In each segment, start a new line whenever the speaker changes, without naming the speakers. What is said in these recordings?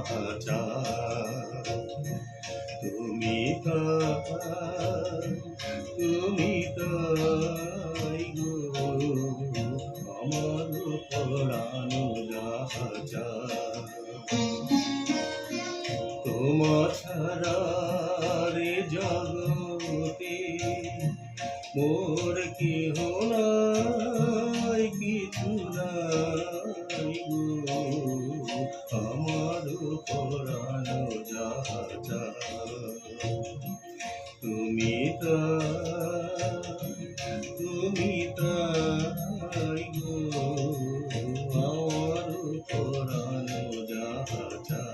যাহাচার। তুমি তাই গো আমার পরানো যাহাচার। তোমার ছাড়া রে জগতে মোর কেহ নাই, কিছু নাই গো আমার পরানো যাহাচার। তুমি তাই গো আমার পরানো যাহাচার।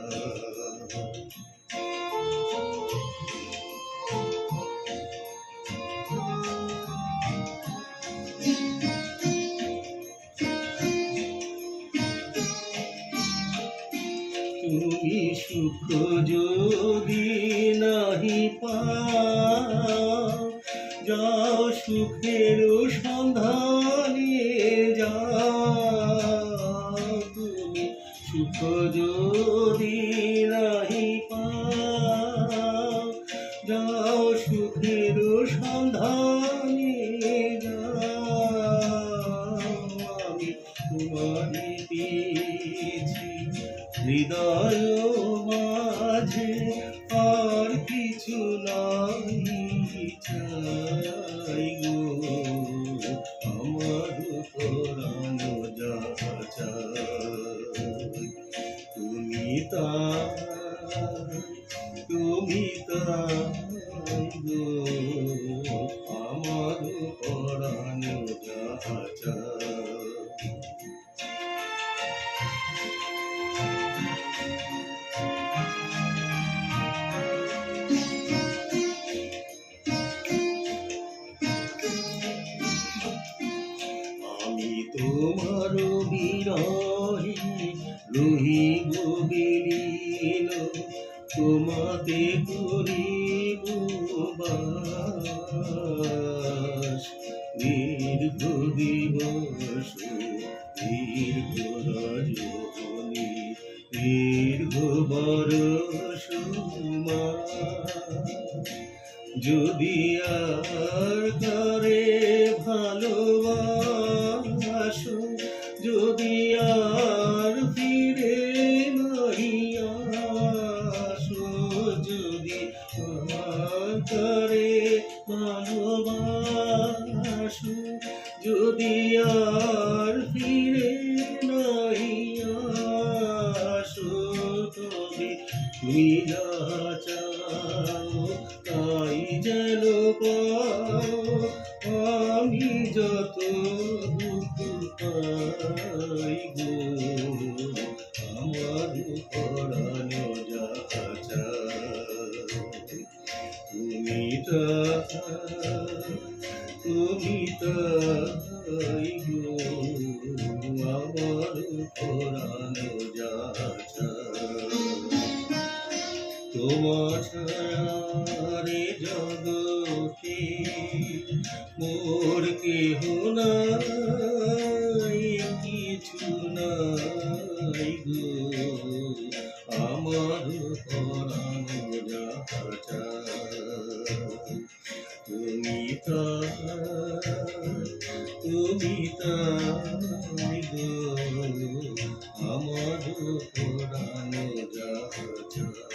তুমি সুখ যদি নাহি পাও, যাও সুখের সন্ধানে যাও। তুমি সুখ যদি নাহি পাও, যাও সুখের সন্ধানে যাও। আমি তোমারে পেয়েছি হৃদয় মাঝে, আর কিছু নাই চাই গো আমার পরানো যাহাচার। তুমি তাই গো আমার পরানো যাহাচার। আমি তোমার বিরহে রহিব বিলীন, তোমাতে করিব বাস। দীর্ঘ দিবস দীর্ঘ রজনী, দীর্ঘ বরষ মাস। যদি আর করে ভালোবাসো, যদি আর ফিরে নাহি আসো, যদি আর করে ভালোবাসো, যদি আর ফিরে নাহি আসো, তবে তুমি যাহা চাও তাই যেন পাও। আমি যত দুঃখ পাই গো আমার পরানো যাহাচার। তুমি তাই গো আমার পরানো যাহাচার। তোমার ছাড়া রে জগতে মোর কেহ নাই, কিছু নাই গো আমার পরানো যাহাচার। তুমি তাই গো আমার পরানো যাহাচার।